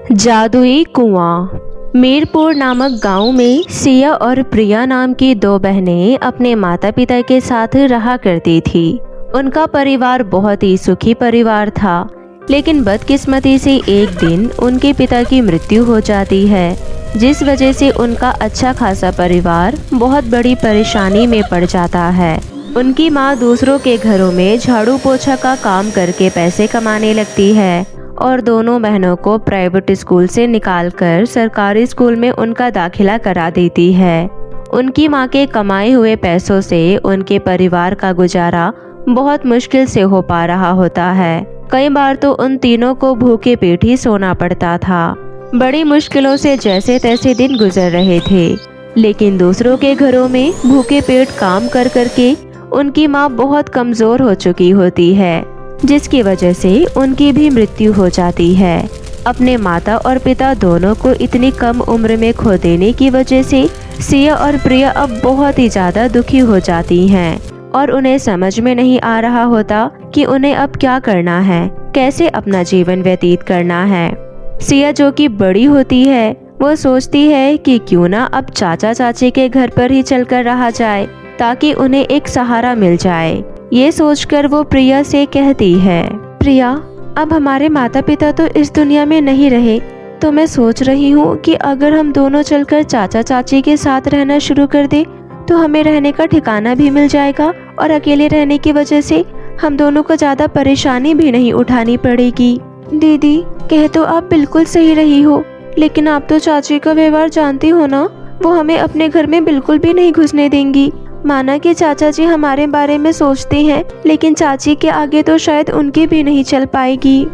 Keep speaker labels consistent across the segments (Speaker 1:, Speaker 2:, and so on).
Speaker 1: जादुई कुआं। मीरपुर नामक गांव में सिया और प्रिया नाम की दो बहनें अपने माता पिता के साथ रहा करती थी। उनका परिवार बहुत ही सुखी परिवार था, लेकिन बदकिस्मती से एक दिन उनके पिता की मृत्यु हो जाती है, जिस वजह से उनका अच्छा खासा परिवार बहुत बड़ी परेशानी में पड़ जाता है। उनकी माँ दूसरों के घरों में झाड़ू पोछा का काम करके पैसे कमाने लगती है और दोनों बहनों को प्राइवेट स्कूल से निकालकर सरकारी स्कूल में उनका दाखिला करा देती है। उनकी माँ के कमाए हुए पैसों से उनके परिवार का गुजारा बहुत मुश्किल से हो पा रहा होता है। कई बार तो उन तीनों को भूखे पेट ही सोना पड़ता था। बड़ी मुश्किलों से जैसे तैसे दिन गुजर रहे थे, लेकिन दूसरों के घरों में भूखे पेट काम कर करके उनकी माँ बहुत कमजोर हो चुकी होती है, जिसकी वजह से उनकी भी मृत्यु हो जाती है। अपने माता और पिता दोनों को इतनी कम उम्र में खो देने की वजह से सिया और प्रिया अब बहुत ही ज्यादा दुखी हो जाती हैं और उन्हें समझ में नहीं आ रहा होता कि उन्हें अब क्या करना है, कैसे अपना जीवन व्यतीत करना है। सिया जो कि बड़ी होती है, वो सोचती है कि क्यों ना अब चाचा चाची के घर पर ही चलकर रहा जाए, ताकि उन्हें एक सहारा मिल जाए। ये सोचकर वो प्रिया से कहती है, प्रिया, अब हमारे माता पिता तो इस दुनिया में नहीं रहे, तो मैं सोच रही हूँ कि अगर हम दोनों चलकर चाचा चाची के साथ रहना शुरू कर दे तो हमें रहने का ठिकाना भी मिल जाएगा और अकेले रहने की वजह से हम दोनों को ज्यादा परेशानी भी नहीं उठानी पड़ेगी। दीदी, कह तो आप बिल्कुल सही रही हो, लेकिन आप तो चाची का व्यवहार जानती हो ना, वो हमें अपने घर में बिल्कुल भी नहीं घुसने देंगी। माना कि चाचा जी हमारे बारे में सोचते हैं, लेकिन चाची के आगे तो शायद उनकी भी नहीं चल पाएगी।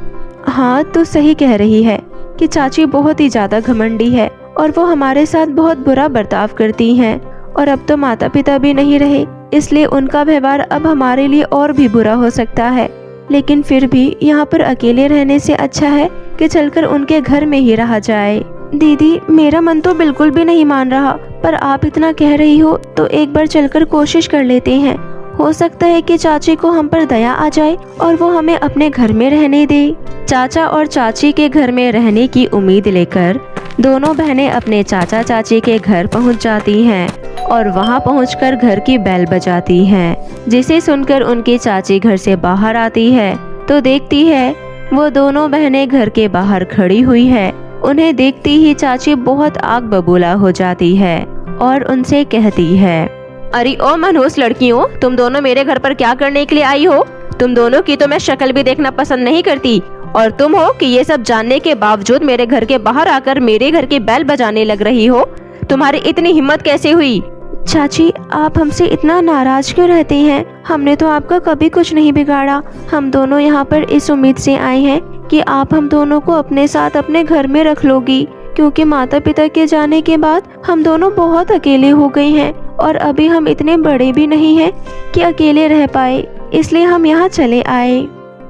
Speaker 1: हाँ, तो सही कह रही है कि चाची बहुत ही ज्यादा घमंडी है और वो हमारे साथ बहुत बुरा बर्ताव करती हैं। और अब तो माता पिता भी नहीं रहे, इसलिए उनका व्यवहार अब हमारे लिए और भी बुरा हो सकता है। लेकिन फिर भी यहाँ पर अकेले रहने से अच्छा है कि चलकर उनके घर में ही रहा जाए। दीदी, मेरा मन तो बिल्कुल भी नहीं मान रहा, पर आप इतना कह रही हो तो एक बार चलकर कोशिश कर लेते हैं। हो सकता है कि चाची को हम पर दया आ जाए और वो हमें अपने घर में रहने दे। चाचा और चाची के घर में रहने की उम्मीद लेकर दोनों बहनें अपने चाचा चाची के घर पहुंच जाती हैं और वहां पहुंचकर घर की बेल बजाती हैं, जिसे सुनकर उनकी चाची घर से बाहर आती है तो देखती है वो दोनों बहनें घर के बाहर खड़ी हुई है। उन्हें देखती ही चाची बहुत आग बबूला हो जाती है और उनसे कहती है, अरे ओ मनहूस लड़कियों, तुम दोनों मेरे घर पर क्या करने के लिए आई हो? तुम दोनों की तो मैं शक्ल भी देखना पसंद नहीं करती, और तुम हो कि ये सब जानने के बावजूद मेरे घर के बाहर आकर मेरे घर की बेल बजाने लग रही हो। तुम्हारी इतनी हिम्मत कैसे हुई? चाची, आप हमसे इतना नाराज क्यों रहते हैं? हमने तो आपका कभी कुछ नहीं बिगाड़ा। हम दोनों यहाँ पर इस उम्मीद से आए हैं कि आप हम दोनों को अपने साथ अपने घर में रख लोगी, क्योंकि माता पिता के जाने के बाद हम दोनों बहुत अकेले हो गए हैं और अभी हम इतने बड़े भी नहीं हैं कि अकेले रह पाए, इसलिए हम यहाँ चले आए।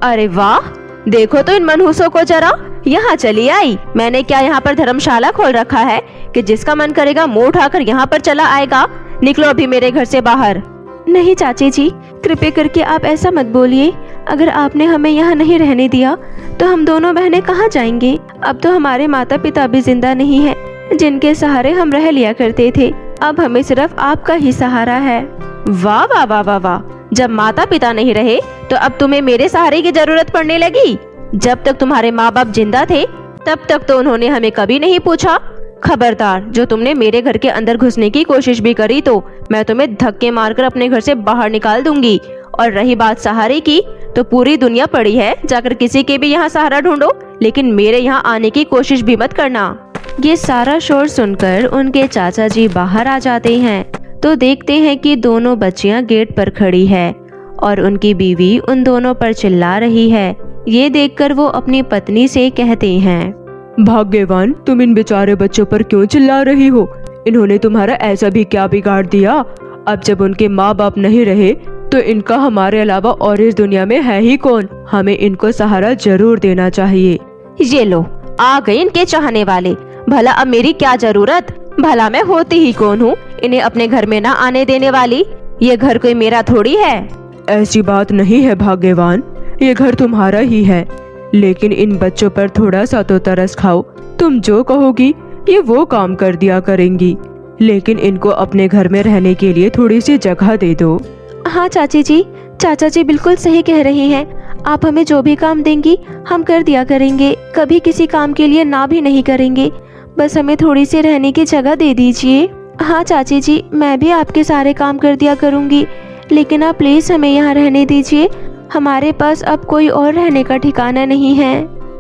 Speaker 1: अरे वाह, देखो तो इन मनहूसों को जरा, यहाँ चली आई। मैंने क्या यहाँ पर धर्मशाला खोल रखा है कि जिसका मन करेगा मुंह उठाकर यहाँ पर चला आएगा? निकलो अभी मेरे घर से बाहर। नहीं चाची जी, कृपया करके आप ऐसा मत बोलिए। अगर आपने हमें यहाँ नहीं रहने दिया तो हम दोनों बहनें कहाँ जाएंगे? अब तो हमारे माता पिता भी जिंदा नहीं है, जिनके सहारे हम रह लिया करते थे। अब हमें सिर्फ आपका ही सहारा है। वाह वाह वाह वाह वाह, जब माता पिता नहीं रहे तो अब तुम्हें मेरे सहारे की जरूरत पड़ने लगी। जब तक तुम्हारे माँ बाप जिंदा थे तब तक तो उन्होंने हमें कभी नहीं पूछा। खबरदार, जो तुमने मेरे घर के अंदर घुसने की कोशिश भी करी तो मैं तुम्हें धक्के मारकर अपने घर से बाहर निकाल दूंगी। और रही बात सहारे की, तो पूरी दुनिया पड़ी है, जाकर किसी के भी यहाँ सहारा ढूंढो, लेकिन मेरे यहाँ आने की कोशिश भी मत करना। ये सारा शोर सुनकर उनके चाचा जी बाहर आ जाते हैं तो देखते हैं कि दोनों बच्चियां गेट पर खड़ी है और उनकी बीवी उन दोनों पर चिल्ला रही है। ये देखकर वो अपनी पत्नी से कहते हैं,
Speaker 2: भाग्यवान, तुम इन बेचारे बच्चों पर क्यों चिल्ला रही हो? इन्होंने तुम्हारा ऐसा भी क्या बिगाड़ दिया? अब जब उनके माँ बाप नहीं रहे तो इनका हमारे अलावा और इस दुनिया में है ही कौन? हमें इनको सहारा जरूर देना चाहिए।
Speaker 1: ये लो, आ गए इनके चाहने वाले। भला अब मेरी क्या जरूरत? भला मैं होती ही कौन हूँ इन्हें अपने घर में ना आने देने वाली? ये घर कोई मेरा थोड़ी है।
Speaker 2: ऐसी बात नहीं है भाग्यवान, ये घर तुम्हारा ही है, लेकिन इन बच्चों पर थोड़ा सा तो तरस खाओ। तुम जो कहोगी ये वो काम कर दिया करेंगी, लेकिन इनको अपने घर में रहने के लिए थोड़ी सी जगह दे दो।
Speaker 1: हाँ चाची जी, चाचा जी बिल्कुल सही कह रहे हैं। आप हमें जो भी काम देंगी हम कर दिया करेंगे, कभी किसी काम के लिए ना भी नहीं करेंगे। बस हमें थोड़ी सी रहने की जगह दे दीजिए। हाँ चाची जी, मैं भी आपके सारे काम कर दिया करूँगी, लेकिन आप प्लीज़ हमें यहाँ रहने दीजिए। हमारे पास अब कोई और रहने का ठिकाना नहीं है।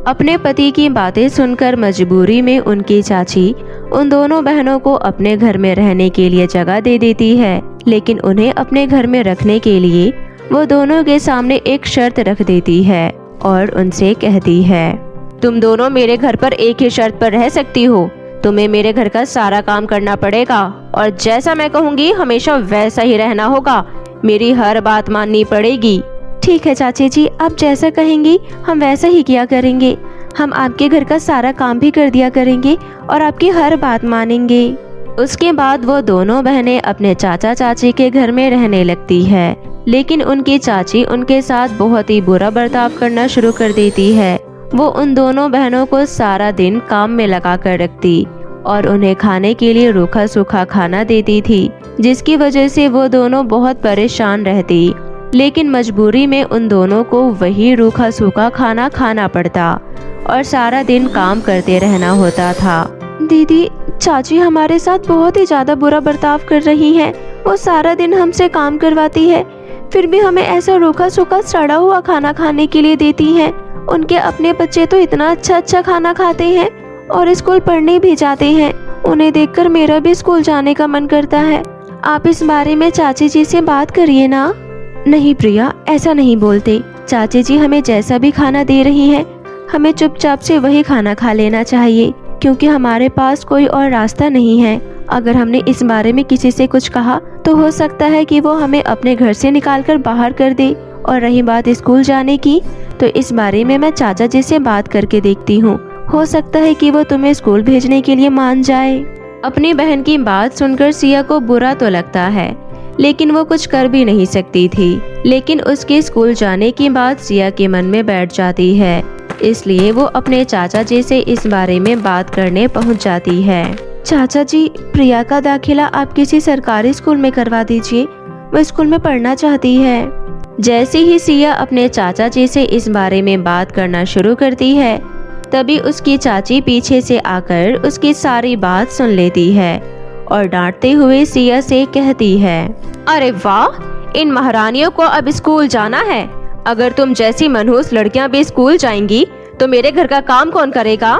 Speaker 1: अपने पति की बातें सुनकर मजबूरी में उनकी चाची उन दोनों बहनों को अपने घर में रहने के लिए जगह दे देती है, लेकिन उन्हें अपने घर में रखने के लिए वो दोनों के सामने एक शर्त रख देती है और उनसे कहती है, तुम दोनों मेरे घर पर एक ही शर्त पर रह सकती हो। तुम्हें मेरे घर का सारा काम करना पड़ेगा और जैसा मैं कहूँगी हमेशा वैसा ही रहना होगा। मेरी हर बात माननी पड़ेगी। ठीक है चाची जी, आप जैसा कहेंगी हम वैसा ही किया करेंगे। हम आपके घर का सारा काम भी कर दिया करेंगे और आपकी हर बात मानेंगे। उसके बाद वो दोनों बहनें अपने चाचा चाची के घर में रहने लगती है, लेकिन उनकी चाची उनके साथ बहुत ही बुरा बर्ताव करना शुरू कर देती है। वो उन दोनों बहनों को सारा दिन काम में लगा कर रखती और उन्हें खाने के लिए रूखा सूखा खाना देती थी, जिसकी वजह से वो दोनों बहुत परेशान रहती। लेकिन मजबूरी में उन दोनों को वही रूखा सूखा खाना खाना पड़ता और सारा दिन काम करते रहना होता था। दीदी, चाची हमारे साथ बहुत ही ज्यादा बुरा बर्ताव कर रही हैं। वो सारा दिन हमसे काम करवाती है, फिर भी हमें ऐसा रूखा सूखा सड़ा हुआ खाना खाने के लिए देती हैं। उनके अपने बच्चे तो इतना अच्छा अच्छा खाना खाते हैं और स्कूल पढ़ने भी जाते हैं। उन्हें देखकर मेरा भी स्कूल जाने का मन करता है। आप इस बारे में चाची जी से बात करिए ना। नहीं प्रिया, ऐसा नहीं बोलते। चाची जी हमें जैसा भी खाना दे रही हैं, हमें चुपचाप से वही खाना खा लेना चाहिए, क्योंकि हमारे पास कोई और रास्ता नहीं है। अगर हमने इस बारे में किसी से कुछ कहा तो हो सकता है कि वो हमें अपने घर से निकालकर बाहर कर दे। और रही बात स्कूल जाने की, तो इस बारे में मैं चाचा जी से बात करके देखती हूँ। हो सकता है कि वो तुम्हें स्कूल भेजने के लिए मान जाए। अपनी बहन की बात सुनकर सिया को बुरा तो लगता है, लेकिन वो कुछ कर भी नहीं सकती थी। लेकिन उसके स्कूल जाने की बात सिया के मन में बैठ जाती है, इसलिए वो अपने चाचा जी से इस बारे में बात करने पहुंच जाती है। चाचा जी, प्रिया का दाखिला आप किसी सरकारी स्कूल में करवा दीजिए, वो स्कूल में पढ़ना चाहती है। जैसे ही सिया अपने चाचा जी से इस बारे में बात करना शुरू करती है, तभी उसकी चाची पीछे से आकर उसकी सारी बात सुन लेती है और डांटते हुए सिया से कहती है, अरे वाह, इन महारानियों को अब स्कूल जाना है। अगर तुम जैसी मनहूस लड़कियां भी स्कूल जाएंगी तो मेरे घर का काम कौन करेगा?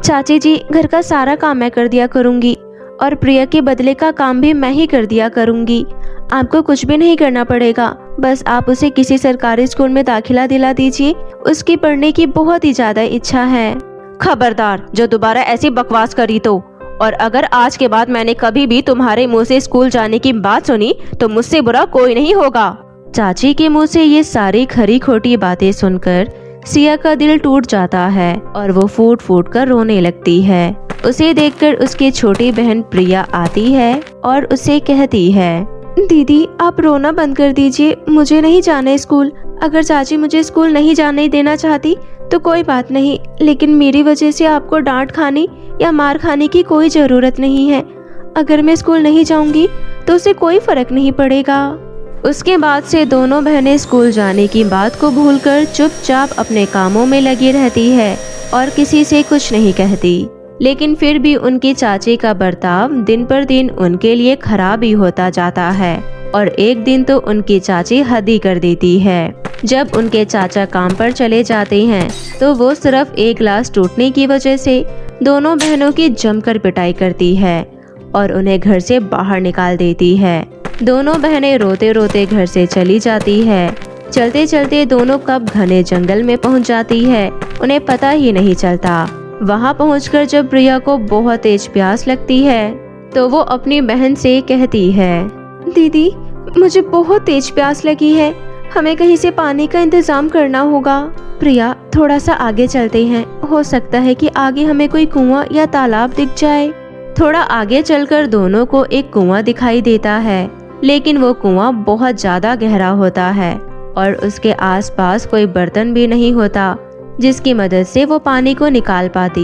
Speaker 1: चाची जी, घर का सारा काम मैं कर दिया करूंगी और प्रिया के बदले का काम भी मैं ही कर दिया करूंगी। आपको कुछ भी नहीं करना पड़ेगा, बस आप उसे किसी सरकारी स्कूल में दाखिला दिला दीजिए। उसकी पढ़ने की बहुत ही ज्यादा इच्छा है। खबरदार, जो दोबारा ऐसी बकवास करी तो, और अगर आज के बाद मैंने कभी भी तुम्हारे मुंह से स्कूल जाने की बात सुनी तो मुझसे बुरा कोई नहीं होगा। चाची के मुंह से ये सारी खरी खोटी बातें सुनकर सिया का दिल टूट जाता है और वो फूट फूट कर रोने लगती है। उसे देखकर उसकी छोटी बहन प्रिया आती है और उसे कहती है, दीदी आप रोना बंद कर दीजिए, मुझे नहीं जाना स्कूल। अगर चाची मुझे स्कूल नहीं जाने देना चाहती तो कोई बात नहीं, लेकिन मेरी वजह से आपको डांट खाने या मार खाने की कोई जरूरत नहीं है। अगर मैं स्कूल नहीं जाऊंगी तो उसे कोई फर्क नहीं पड़ेगा। उसके बाद से दोनों बहनें स्कूल जाने की बात को भूलकर चुपचाप अपने कामों में लगी रहती है और किसी से कुछ नहीं कहती। लेकिन फिर भी उनकी चाची का बर्ताव दिन पर दिन उनके लिए खराब ही होता जाता है और एक दिन तो उनकी चाची हद ही कर देती है। जब उनके चाचा काम पर चले जाते हैं तो वो सिर्फ एक गिलास टूटने की वजह से दोनों बहनों की जमकर पिटाई करती है और उन्हें घर से बाहर निकाल देती है। दोनों बहनें रोते रोते घर से चली जाती है। चलते चलते दोनों कब घने जंगल में पहुंच जाती है उन्हें पता ही नहीं चलता। वहां पहुंचकर जब प्रिया को बहुत तेज प्यास लगती है तो वो अपनी बहन से कहती है, दीदी मुझे बहुत तेज प्यास लगी है, हमें कहीं से पानी का इंतजाम करना होगा। प्रिया, थोड़ा सा आगे चलते हैं, हो सकता है कि आगे हमें कोई कुआं या तालाब दिख जाए। थोड़ा आगे चलकर दोनों को एक कुआं दिखाई देता है, लेकिन वो कुआं बहुत ज्यादा गहरा होता है और उसके आसपास कोई बर्तन भी नहीं होता जिसकी मदद से वो पानी को निकाल पाती।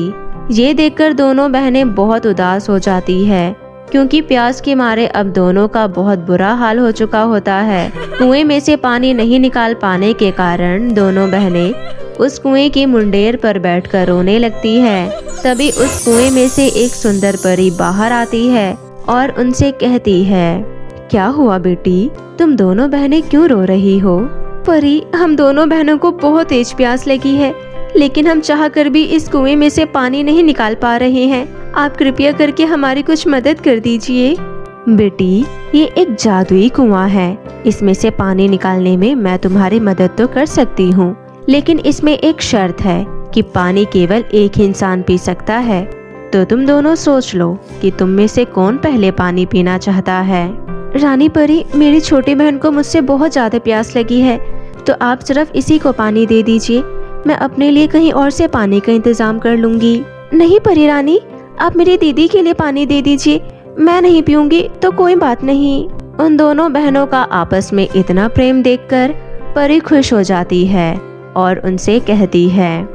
Speaker 1: ये देखकर दोनों बहनें बहुत उदास हो जाती है, क्योंकि प्यास के मारे अब दोनों का बहुत बुरा हाल हो चुका होता है। कुएं में से पानी नहीं निकाल पाने के कारण दोनों बहनें उस कुएं की मुंडेर पर बैठकर रोने लगती है। तभी उस कुएं में से एक सुंदर परी बाहर आती है और उनसे कहती है, क्या हुआ बेटी, तुम दोनों बहनें क्यों रो रही हो? परी, हम दोनों बहनों को बहुत तेज प्यास लगी है, लेकिन हम चाहकर भी इस कुएं में से पानी नहीं निकाल पा रहे हैं। आप कृपया करके हमारी कुछ मदद कर दीजिए। बेटी, ये एक जादुई कुआं है, इसमें से पानी निकालने में मैं तुम्हारी मदद तो कर सकती हूँ, लेकिन इसमें एक शर्त है कि पानी केवल एक ही इंसान पी सकता है। तो तुम दोनों सोच लो कि तुम में से कौन पहले पानी पीना चाहता है। रानी परी, मेरी छोटी बहन को मुझसे बहुत ज्यादा प्यास लगी है, तो आप सिर्फ इसी को पानी दे दीजिए, मैं अपने लिए कहीं और से पानी का इंतजाम कर लूंगी। नहीं परी रानी, आप मेरी दीदी के लिए पानी दे दीजिए, मैं नहीं पीऊंगी तो कोई बात नहीं। उन दोनों बहनों का आपस में इतना प्रेम देखकर परी खुश हो जाती है और उनसे कहती है,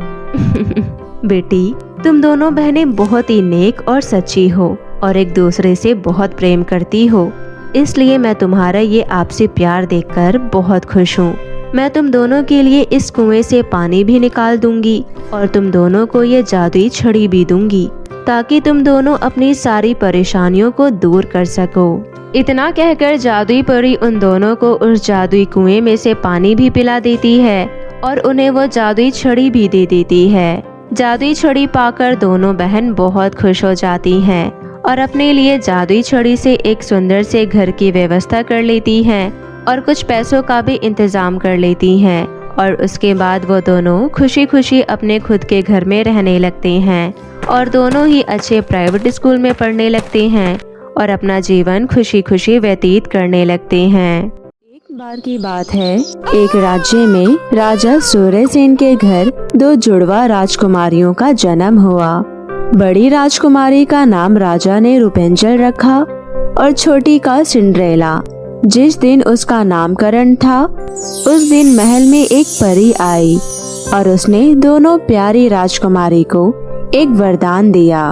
Speaker 1: बेटी, तुम दोनों बहनें बहुत ही नेक और सच्ची हो और एक दूसरे से बहुत प्रेम करती हो, इसलिए मैं तुम्हारा ये आपसे प्यार देखकर बहुत खुश हूँ। मैं तुम दोनों के लिए इस कुएं से पानी भी निकाल दूंगी और तुम दोनों को ये जादुई छड़ी भी दूंगी, ताकि तुम दोनों अपनी सारी परेशानियों को दूर कर सको। इतना कहकर जादुई परी उन दोनों को उस जादुई कुएं में से पानी भी पिला देती है और उन्हें वो जादुई छड़ी भी दे देती है। जादुई छड़ी पाकर दोनों बहन बहुत खुश हो जाती हैं और अपने लिए जादुई छड़ी से एक सुंदर से घर की व्यवस्था कर लेती हैं और कुछ पैसों का भी इंतजाम कर लेती हैं। और उसके बाद वो दोनों खुशी खुशी अपने खुद के घर में रहने लगते हैं और दोनों ही अच्छे प्राइवेट स्कूल में पढ़ने लगते हैं और अपना जीवन खुशी खुशी व्यतीत करने लगते हैं।
Speaker 3: एक बार की बात है, एक राज्य में राजा सूर्यसेन के घर दो जुड़वा राजकुमारियों का जन्म हुआ। बड़ी राजकुमारी का नाम राजा ने रूपेंजल रखा और छोटी का सिंड्रेला। जिस दिन उसका नामकरण था, उस दिन महल में एक परी आई और उसने दोनों प्यारी राजकुमारी को एक वरदान दिया।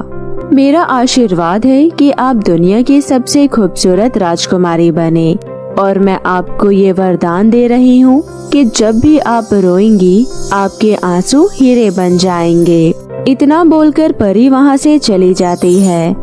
Speaker 3: मेरा आशीर्वाद है कि आप दुनिया की सबसे खूबसूरत राजकुमारी बने और मैं आपको ये वरदान दे रही हूँ कि जब भी आप रोएंगी, आपके आंसू हीरे बन जाएंगे। इतना बोलकर परी वहाँ से चली जाती है।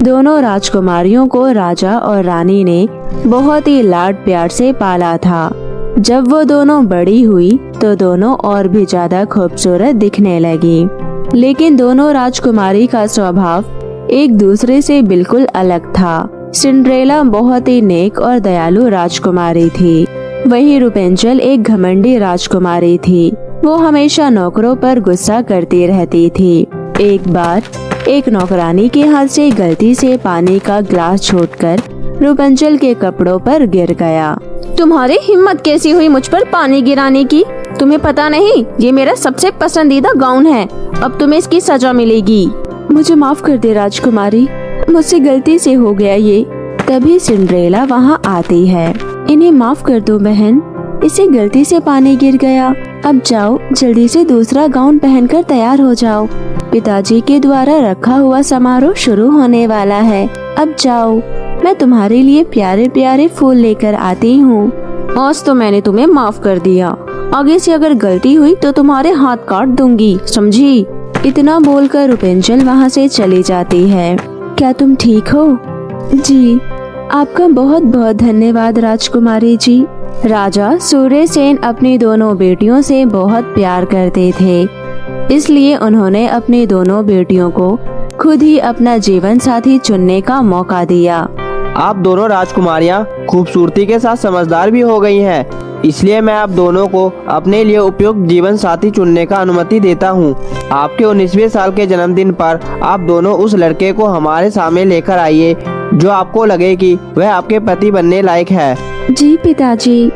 Speaker 3: दोनों राजकुमारियों को राजा और रानी ने बहुत ही लाड प्यार से पाला था। जब वो दोनों बड़ी हुई तो दोनों और भी ज्यादा खूबसूरत दिखने लगी, लेकिन दोनों राजकुमारी का स्वभाव एक दूसरे से बिल्कुल अलग था। सिंड्रेला बहुत ही नेक और दयालु राजकुमारी थी, वहीं रूपेंजल एक घमंडी राजकुमारी थी। वो हमेशा नौकरों पर गुस्सा करती रहती थी। एक बार एक नौकरानी के हाथ से गलती से पानी का ग्लास छूटकर रूपेंजल के कपड़ों पर गिर गया।
Speaker 4: तुम्हारी हिम्मत कैसी हुई मुझ पर पानी गिराने की? तुम्हें पता नहीं, ये मेरा सबसे पसंदीदा गाउन है, अब तुम्हें इसकी सजा मिलेगी।
Speaker 3: मुझे माफ कर दे राजकुमारी, मुझसे गलती से हो गया ये। तभी सिंड्रेला वहाँ आती है। इन्हें माफ कर दो बहन, इसे गलती से पानी गिर गया। अब जाओ, जल्दी से दूसरा गाउन पहनकर तैयार हो जाओ। पिताजी के द्वारा रखा हुआ समारोह शुरू होने वाला है। अब जाओ, मैं तुम्हारे लिए प्यारे प्यारे फूल लेकर आती हूँ।
Speaker 4: आज तो मैंने तुम्हें माफ कर दिया, आगे से अगर गलती हुई तो तुम्हारे हाथ काट दूंगी, समझी?
Speaker 3: इतना बोलकर रूपेंजल वहाँ से चली जाती है। क्या तुम ठीक हो? जी, आपका बहुत बहुत धन्यवाद राजकुमारी जी। राजा सूर्यसेन अपनी दोनों बेटियों से बहुत प्यार करते थे, इसलिए उन्होंने अपनी दोनों बेटियों को खुद ही अपना जीवन साथी चुनने का मौका दिया।
Speaker 5: आप दोनों राजकुमारियां खूबसूरती के साथ समझदार भी हो गई हैं, इसलिए मैं आप दोनों को अपने लिए उपयुक्त जीवन साथी चुनने का अनुमति देता हूं। आपके 19वें साल के जन्मदिन पर आप दोनों उस लड़के को हमारे सामने लेकर आइए जो आपको लगे कि वह आपके पति बनने लायक है।
Speaker 3: जी पिताजी।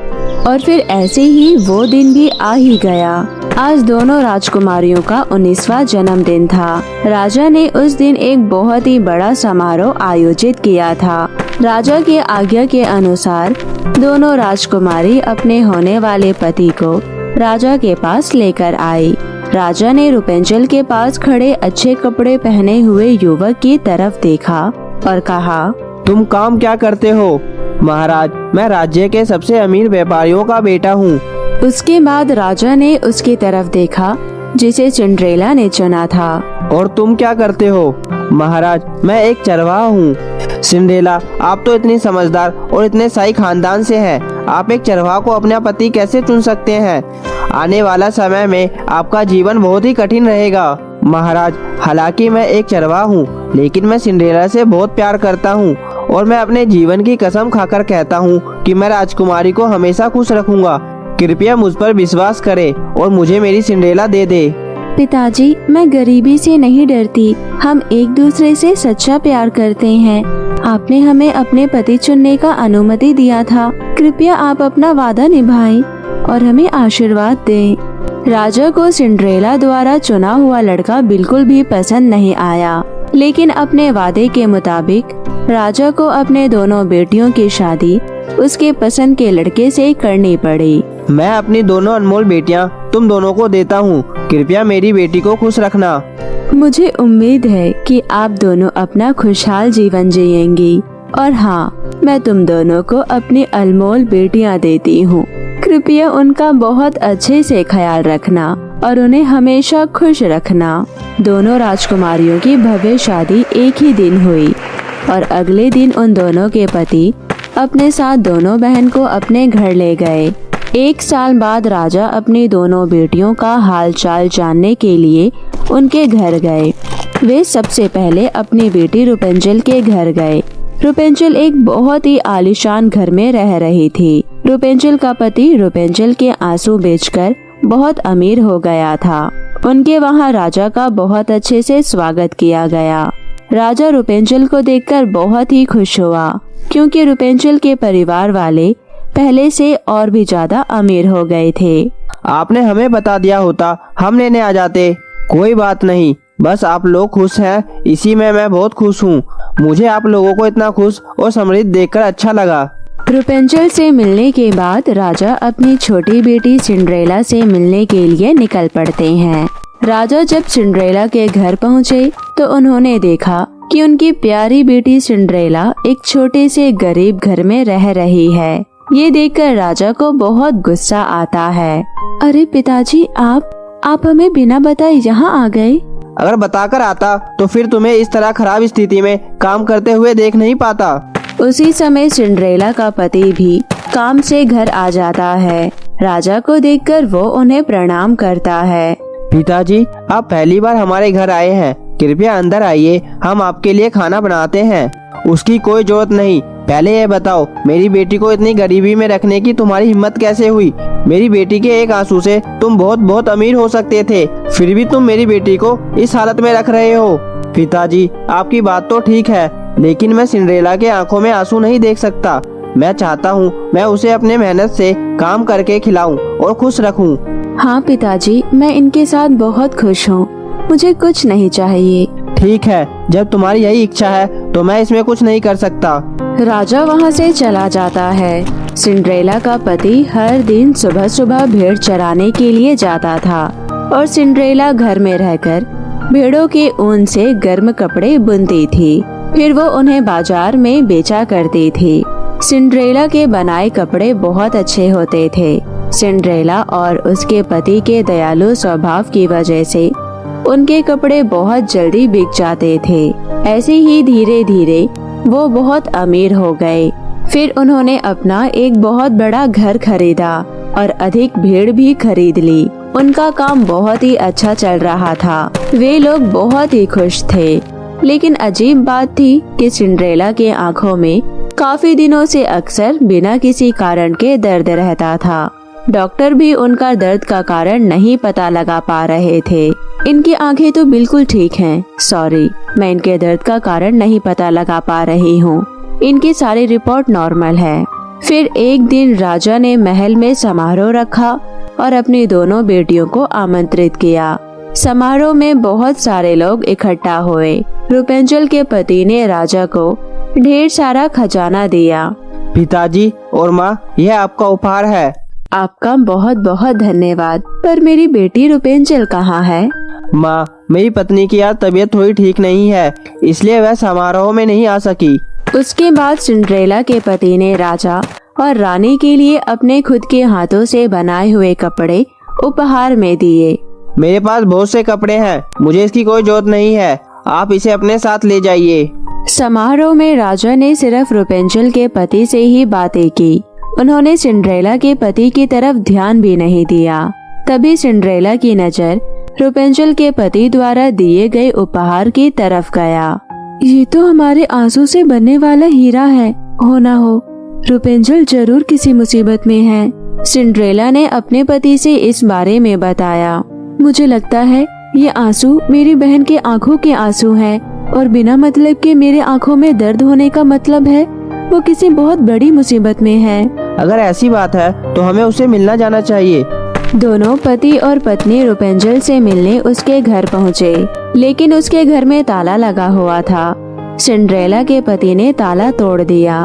Speaker 3: और फिर ऐसे ही वो दिन भी आ ही गया। आज दोनों राजकुमारियों का 19वां जन्मदिन था। राजा ने उस दिन एक बहुत ही बड़ा समारोह आयोजित किया था। राजा के आज्ञा के अनुसार दोनों राजकुमारी अपने होने वाले पति को राजा के पास लेकर आई। राजा ने रुपेंजल के पास खड़े अच्छे कपड़े पहने हुए युवक की तरफ देखा और कहा,
Speaker 5: तुम काम क्या करते हो? महाराज, मैं राज्य के सबसे अमीर व्यापारियों का बेटा हूँ।
Speaker 3: उसके बाद राजा ने उसकी तरफ देखा जिसे सिंड्रेला ने चुना था।
Speaker 5: और तुम क्या करते हो? महाराज, मैं एक चरवाहा हूँ। सिंड्रेला, आप तो इतनी समझदार और इतने शाही खानदान से हैं। आप एक चरवाहा को अपना पति कैसे चुन सकते हैं? आने वाला समय में आपका जीवन बहुत ही कठिन रहेगा। महाराज, हालांकि मैं एक चरवाहा हूँ, लेकिन मैं सिंड्रेला से बहुत प्यार करता हूँ और मैं अपने जीवन की कसम खाकर कहता हूँ कि मैं राजकुमारी को हमेशा खुश रखूंगा। कृपया मुझ पर विश्वास करें और मुझे मेरी सिंड्रेला दे दे।
Speaker 3: पिताजी, मैं गरीबी से नहीं डरती। हम एक दूसरे से सच्चा प्यार करते हैं। आपने हमें अपने पति चुनने का अनुमति दिया था। कृपया आप अपना वादा निभाएं और हमें आशीर्वाद दें। राजा को सिंड्रेला द्वारा चुना हुआ लड़का बिल्कुल भी पसंद नहीं आया, लेकिन अपने वादे के मुताबिक राजा को अपने दोनों बेटियों की शादी उसके पसंद के लड़के से करनी पड़ी।
Speaker 5: मैं अपनी दोनों अनमोल बेटियां तुम दोनों को देता हूँ। कृपया मेरी बेटी को खुश रखना।
Speaker 3: मुझे उम्मीद है कि आप दोनों अपना खुशहाल जीवन जिएंगी। और हाँ, मैं तुम दोनों को अपनी अनमोल बेटियां देती हूँ। कृपया उनका बहुत अच्छे से ख्याल रखना और उन्हें हमेशा खुश रखना। दोनों राजकुमारियों की भव्य शादी एक ही दिन हुई और अगले दिन उन दोनों के पति अपने साथ दोनों बहन को अपने घर ले गए। 1 साल बाद राजा अपनी दोनों बेटियों का हाल चाल जानने के लिए उनके घर गए। वे सबसे पहले अपनी बेटी रुपेंजल के घर गए। रुपेंजल एक बहुत ही आलीशान घर में रह रही थी। रुपेंजल का पति रुपेंजल के आंसू बेचकर बहुत अमीर हो गया था। उनके वहाँ राजा का बहुत अच्छे से स्वागत किया गया। राजा रुपेंजल को देखकर बहुत ही खुश हुआ, क्योंकि रुपेंजल के परिवार वाले पहले से और भी ज्यादा अमीर हो गए थे।
Speaker 5: आपने हमें बता दिया होता, हम लेने आ जाते। कोई बात नहीं, बस आप लोग खुश हैं, इसी में मैं बहुत खुश हूँ। मुझे आप लोगों को इतना खुश और समृद्ध देखकर अच्छा लगा।
Speaker 3: रुपेंजल से मिलने के बाद राजा अपनी छोटी बेटी सिंड्रेला से मिलने के लिए निकल पड़ते हैं। राजा जब सिंड्रेला के घर पहुँचे तो उन्होंने देखा कि उनकी प्यारी बेटी सिंड्रेला एक छोटे से गरीब घर में रह रही है। ये देखकर राजा को बहुत गुस्सा आता है। अरे पिताजी, आप हमें बिना बताए यहाँ आ गए।
Speaker 5: अगर बताकर आता तो फिर तुम्हें इस तरह खराब स्थिति में काम करते हुए देख नहीं पाता।
Speaker 3: उसी समय सिंड्रेला का पति भी काम से घर आ जाता है। राजा को देखकर वो उन्हें प्रणाम करता है।
Speaker 5: पिताजी, आप पहली बार हमारे घर आए हैं, कृपया अंदर आइए, हम आपके लिए खाना बनाते हैं। उसकी कोई जरूरत नहीं। पहले ये बताओ, मेरी बेटी को इतनी गरीबी में रखने की तुम्हारी हिम्मत कैसे हुई? मेरी बेटी के एक आंसू से तुम बहुत बहुत अमीर हो सकते थे, फिर भी तुम मेरी बेटी को इस हालत में रख रहे हो। पिताजी, आपकी बात तो ठीक है, लेकिन मैं सिंड्रेला के आंखों में आंसू नहीं देख सकता। मैं चाहता हूँ मैं उसे अपने मेहनत से काम करके खिलाऊं और खुश रखूं।
Speaker 3: हाँ पिताजी, मैं इनके साथ बहुत खुश हूँ। मुझे कुछ नहीं चाहिए।
Speaker 5: ठीक है, जब तुम्हारी यही इच्छा है तो मैं इसमें कुछ नहीं कर सकता।
Speaker 3: राजा वहाँ से चला जाता है। सिंड्रेला का पति हर दिन सुबह सुबह भेड़ चराने के लिए जाता था और सिंड्रेला घर में रहकर भेड़ों के ऊन से गर्म कपड़े बुनती थी। फिर वो उन्हें बाजार में बेचा करती थी। सिंड्रेला के बनाए कपड़े बहुत अच्छे होते थे। सिंड्रेला और उसके पति के दयालु स्वभाव की वजह से उनके कपड़े बहुत जल्दी बिक जाते थे। ऐसे ही धीरे धीरे वो बहुत अमीर हो गए। फिर उन्होंने अपना एक बहुत बड़ा घर खरीदा और अधिक भेड़ भी खरीद ली। उनका काम बहुत ही अच्छा चल रहा था। वे लोग बहुत ही खुश थे। लेकिन अजीब बात थी कि सिंड्रेला के आंखों में काफी दिनों से अक्सर बिना किसी कारण के दर्द रहता था। डॉक्टर भी उनका दर्द का कारण नहीं पता लगा पा रहे थे। इनकी आंखें तो बिल्कुल ठीक हैं। सॉरी, मैं इनके दर्द का कारण नहीं पता लगा पा रही हूँ। इनकी सारी रिपोर्ट नॉर्मल है। फिर एक दिन राजा ने महल में समारोह रखा और अपनी दोनों बेटियों को आमंत्रित किया। समारोह में बहुत सारे लोग इकट्ठा हुए। रुपेंजल के पति ने राजा को ढेर सारा खजाना दिया।
Speaker 5: पिताजी और माँ, यह आपका उपहार है।
Speaker 3: आपका बहुत बहुत धन्यवाद। पर मेरी बेटी रुपेंजल कहाँ है?
Speaker 5: माँ, मेरी पत्नी की आज तबीयत थोड़ी ठीक नहीं है, इसलिए वह समारोह में नहीं आ सकी।
Speaker 3: उसके बाद सिंड्रेला के पति ने राजा और रानी के लिए अपने खुद के हाथों से बनाए हुए कपड़े उपहार में दिए।
Speaker 5: मेरे पास बहुत से कपड़े हैं, मुझे इसकी कोई जरूरत नहीं है, आप इसे अपने साथ ले जाइए।
Speaker 3: समारोह में राजा ने सिर्फ रुपेंजल के पति से ही बातें की। उन्होंने सिंड्रेला के पति की तरफ ध्यान भी नहीं दिया। तभी सिंड्रेला की नजर रुपेंजल के पति द्वारा दिए गए उपहार की तरफ गया। ये तो हमारे आंसू से बनने वाला हीरा है, हो ना हो रुपेंजल जरूर किसी मुसीबत में है। सिंड्रेला ने अपने पति से इस बारे में बताया। मुझे लगता है ये आंसू मेरी बहन के आंखों के आंसू हैं और बिना मतलब के मेरे आंखों में दर्द होने का मतलब है वो किसी बहुत बड़ी मुसीबत में है।
Speaker 5: अगर ऐसी बात है तो हमें उसे मिलना जाना चाहिए।
Speaker 3: दोनों पति और पत्नी रुपेंजल से मिलने उसके घर पहुँचे, लेकिन उसके घर में ताला लगा हुआ था। सिंड्रेला के पति ने ताला तोड़ दिया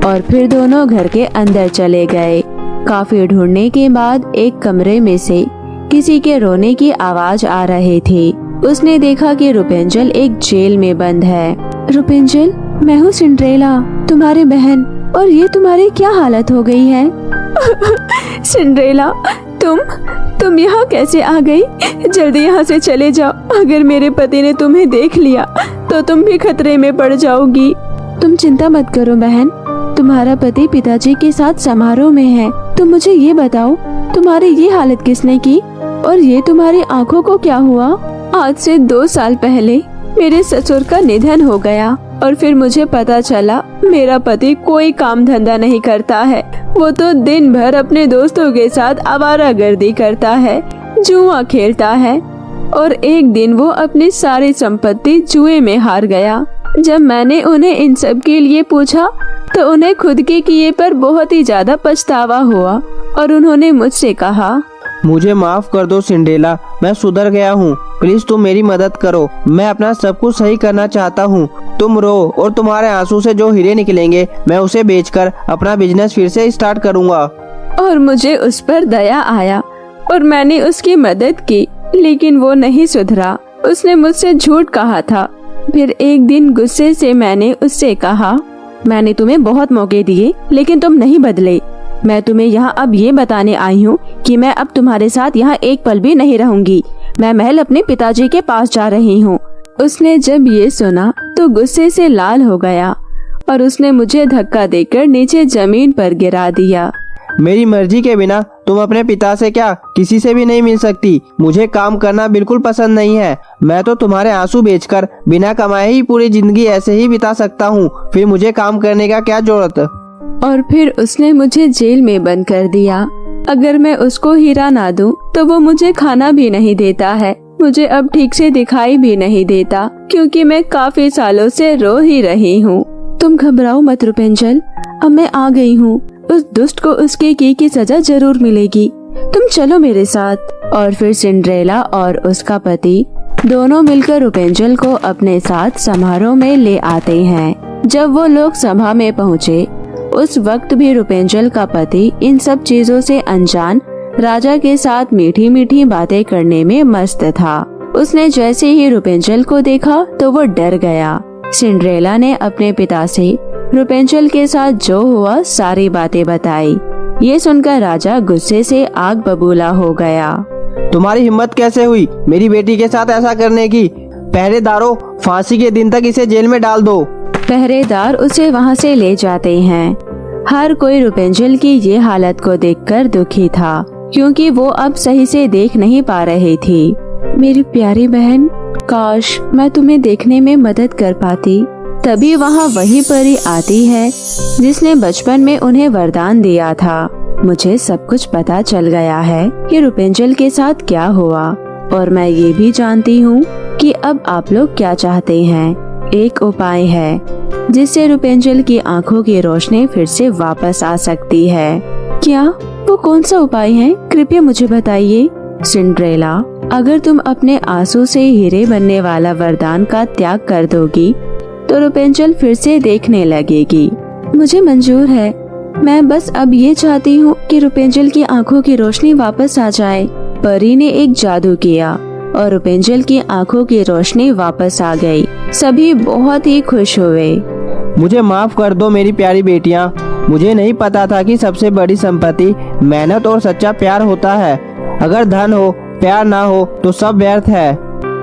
Speaker 3: और फिर दोनों घर के अंदर चले गए। काफी ढूंढने के बाद एक कमरे में से किसी के रोने की आवाज आ रही थी। उसने देखा कि रुपेंजल एक जेल में बंद है। रुपेंजल, मैं हूँ सिंड्रेला, तुम्हारी बहन, और ये तुम्हारी क्या हालत हो गई है? सिंड्रेला, तुम यहाँ कैसे आ गई? जल्दी यहाँ से चले जाओ, अगर मेरे पति ने तुम्हें देख लिया तो तुम भी खतरे में पड़ जाओगी। तुम चिंता मत करो बहन, तुम्हारा पति पिताजी के साथ समारोह में है। तुम मुझे ये बताओ, तुम्हारी ये हालत किसने की और ये तुम्हारी आंखों को क्या हुआ? आज से 2 साल पहले मेरे ससुर का निधन हो गया और फिर मुझे पता चला मेरा पति कोई काम धंधा नहीं करता है। वो तो दिन भर अपने दोस्तों के साथ आवारागर्दी करता है, जुआ खेलता है और एक दिन वो अपनी सारी संपत्ति जुए में हार गया। जब मैंने उन्हें इन सब के लिए पूछा तो उन्हें खुद के किए पर बहुत ही ज्यादा पछतावा हुआ और उन्होंने मुझसे कहा,
Speaker 5: मुझे माफ कर दो सिंड्रेला, मैं सुधर गया हूँ, प्लीज तुम मेरी मदद करो, मैं अपना सब कुछ सही करना चाहता हूँ। तुम रो और तुम्हारे आंसू से जो हीरे निकलेंगे मैं उसे बेचकर अपना बिजनेस फिर से स्टार्ट करूँगा।
Speaker 3: और मुझे उस पर दया आया और मैंने उसकी मदद की, लेकिन वो नहीं सुधरा। उसने मुझसे झूठ कहा था। फिर एक दिन गुस्से से मैंने उससे कहा, मैंने तुम्हें बहुत मौके दिए लेकिन तुम नहीं बदले। मैं तुम्हें यहाँ अब ये बताने आई हूँ कि मैं अब तुम्हारे साथ यहाँ एक पल भी नहीं रहूंगी। मैं महल अपने पिताजी के पास जा रही हूँ। उसने जब ये सुना तो गुस्से से लाल हो गया और उसने मुझे धक्का देकर नीचे जमीन पर गिरा दिया।
Speaker 5: मेरी मर्जी के बिना तुम अपने पिता से क्या किसी से भी नहीं मिल सकती। मुझे काम करना बिल्कुल पसंद नहीं है। मैं तो तुम्हारे आंसू बेचकर बिना कमाए ही पूरी जिंदगी ऐसे ही बिता सकता हूँ, फिर मुझे काम करने का क्या जरूरत।
Speaker 3: और फिर उसने मुझे जेल में बंद कर दिया। अगर मैं उसको हीरा ना दूं तो वो मुझे खाना भी नहीं देता है। मुझे अब ठीक से दिखाई भी नहीं देता क्योंकि मैं काफी सालों से रो ही रही हूँ। तुम घबराओ मत रुपेंजल, अब मैं आ गई हूँ। उस दुष्ट को उसके की सजा जरूर मिलेगी। तुम चलो मेरे साथ। और फिर सिंड्रेला और उसका पति दोनों मिलकर रुपेंजल को अपने साथ समारोह में ले आते हैं। जब वो लोग सभा में पहुँचे उस वक्त भी रुपेंजल का पति इन सब चीजों से अनजान राजा के साथ मीठी मीठी बातें करने में मस्त था। उसने जैसे ही रुपेंजल को देखा तो वो डर गया। सिंड्रेला ने अपने पिता से रुपेंजल के साथ जो हुआ सारी बातें बताई। ये सुनकर राजा गुस्से से आग बबूला हो गया।
Speaker 5: तुम्हारी हिम्मत कैसे हुई मेरी बेटी के साथ ऐसा करने की? पहरेदारों, फांसी के दिन तक इसे जेल में डाल दो।
Speaker 3: पहरेदार उसे वहाँ से ले जाते हैं। हर कोई रुपेंजल की ये हालत को देखकर दुखी था क्योंकि वो अब सही से देख नहीं पा रही थी। मेरी प्यारी बहन, काश मैं तुम्हें देखने में मदद कर पाती। तभी वहाँ वही परी आती है जिसने बचपन में उन्हें वरदान दिया था। मुझे सब कुछ पता चल गया है कि रुपेंजल के साथ क्या हुआ और मैं ये भी जानती हूँ कि अब आप लोग क्या चाहते हैं। एक उपाय है जिससे रुपेंजल की आंखों की रोशनी फिर से वापस आ सकती है। क्या वो कौन सा उपाय है? कृपया मुझे बताइए। सिंड्रेला, अगर तुम अपने आंसू से हीरे बनने वाला वरदान का त्याग कर दोगी तो रुपेंजल फिर से देखने लगेगी। मुझे मंजूर है, मैं बस अब ये चाहती हूँ कि रुपेंजल की आंखों की रोशनी वापस आ जाए। परी ने एक जादू किया और रुपेंजल की आंखों की रोशनी वापस आ गई। सभी बहुत ही खुश हुए।
Speaker 5: मुझे माफ कर दो मेरी प्यारी बेटियां। मुझे नहीं पता था कि सबसे बड़ी संपत्ति मेहनत और सच्चा प्यार होता है। अगर धन हो प्यार ना हो तो सब व्यर्थ है।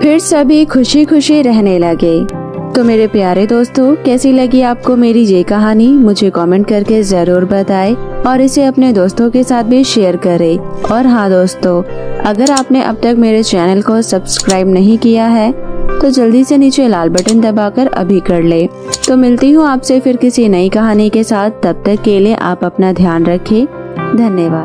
Speaker 3: फिर सभी खुशी खुशी रहने लगे। तो मेरे प्यारे दोस्तों, कैसी लगी आपको मेरी ये कहानी? मुझे कमेंट करके जरूर बताएं और इसे अपने दोस्तों के साथ भी शेयर करें। और हाँ दोस्तों, अगर आपने अब तक मेरे चैनल को सब्सक्राइब नहीं किया है तो जल्दी से नीचे लाल बटन दबाकर अभी कर ले। तो मिलती हूँ आपसे फिर किसी नई कहानी के साथ। तब तक के लिए आप अपना ध्यान रखें। धन्यवाद।